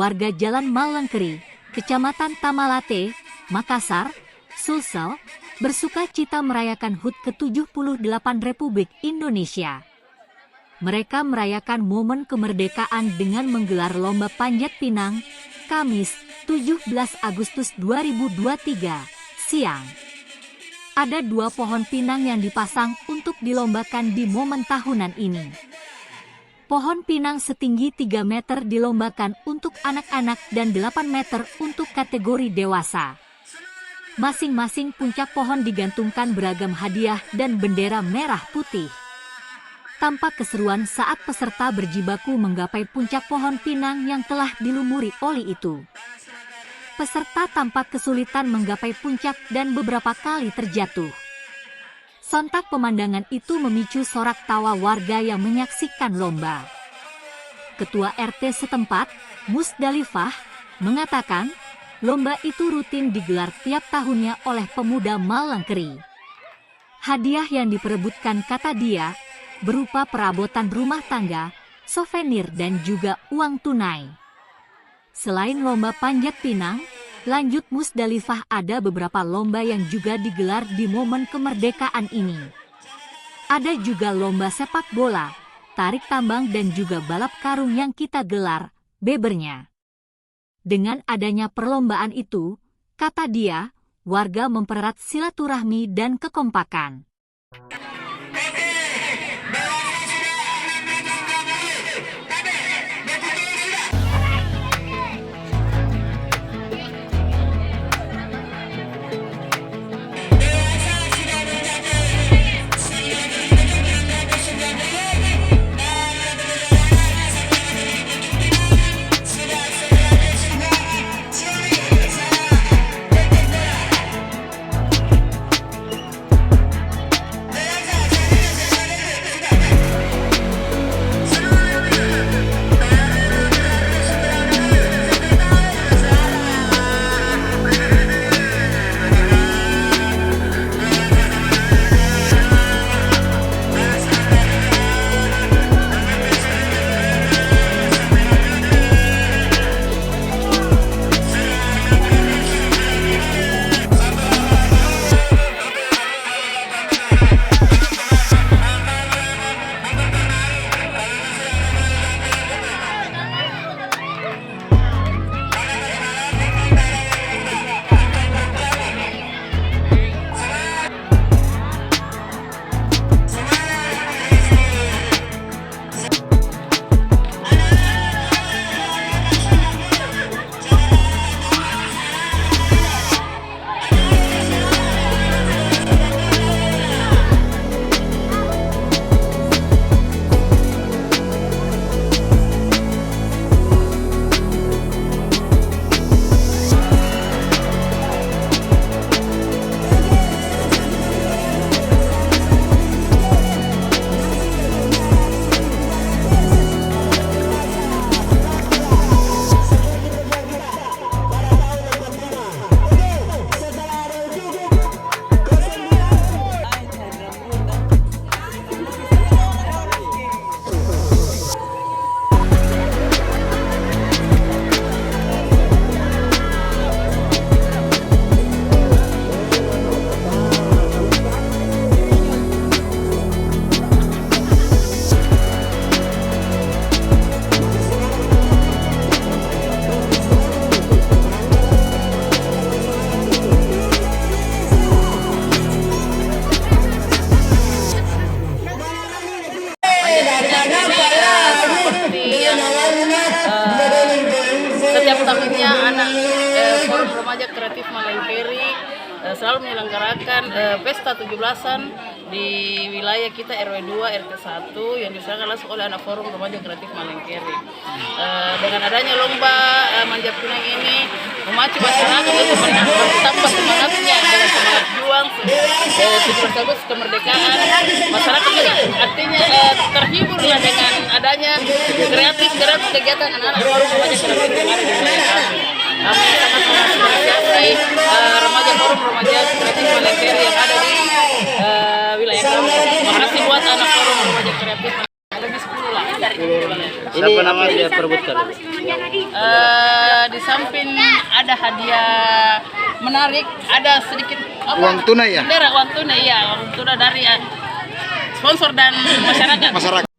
warga Jalan Malengkeri, Kecamatan Tamalate, Makassar, Sulsel, bersuka cita merayakan HUT ke-78 Republik Indonesia. Mereka merayakan momen kemerdekaan dengan menggelar lomba panjat pinang, Kamis, 17 Agustus 2023, siang. Ada 2 pohon pinang yang dipasang untuk dilombakan di momen tahunan ini. Pohon pinang setinggi 3 meter dilombakan untuk anak-anak dan 8 meter untuk kategori dewasa. Masing-masing puncak pohon digantungkan beragam hadiah dan bendera merah putih. Tampak keseruan saat peserta berjibaku menggapai puncak pohon pinang yang telah dilumuri oli itu. Peserta tampak kesulitan menggapai puncak dan beberapa kali terjatuh. Sontak pemandangan itu memicu sorak tawa warga yang menyaksikan lomba. Ketua RT setempat, Musdalifah, mengatakan lomba itu rutin digelar tiap tahunnya oleh pemuda Malengkeri. Hadiah yang diperebutkan, kata dia, berupa perabotan rumah tangga, souvenir dan juga uang tunai. Selain lomba panjat pinang, lanjut Musdalifah, ada beberapa lomba yang juga digelar di momen kemerdekaan ini. Ada juga lomba sepak bola, tarik tambang dan juga balap karung yang kita gelar, bebernya. Dengan adanya perlombaan itu, kata dia, warga mempererat silaturahmi dan kekompakan. Setiap tahunnya anak Forum Remaja Kreatif Malengkeri selalu menyelenggarakan pesta 17-an di wilayah kita RW 2 RT 1 yang diselenggarakan langsung oleh anak Forum Remaja Kreatif Malengkeri. Dengan adanya lomba manjat pinang ini memacu masyarakat untuk bertambah semangatnya dengan semangat juang 17 Agustus kemerdekaan. Masyarakat juga artinya terhibur dengan adanya kreatif kegiatan anak-anak Forum Remaja Kreatif yang ada di wilayah kami. Kami sangat mengapresiasi remaja Forum Remaja Kreatif Malengkeri yang ada di wilayah kami. Terima kasih buat anak Forum Remaja Kreatif. Ada 10 lah dari Siapa nama dia perebutkan? Di samping ada hadiah menarik, ada sedikit Uang tunai ya? Uang tunai ya, uang tunai dari sponsor dan masyarakat.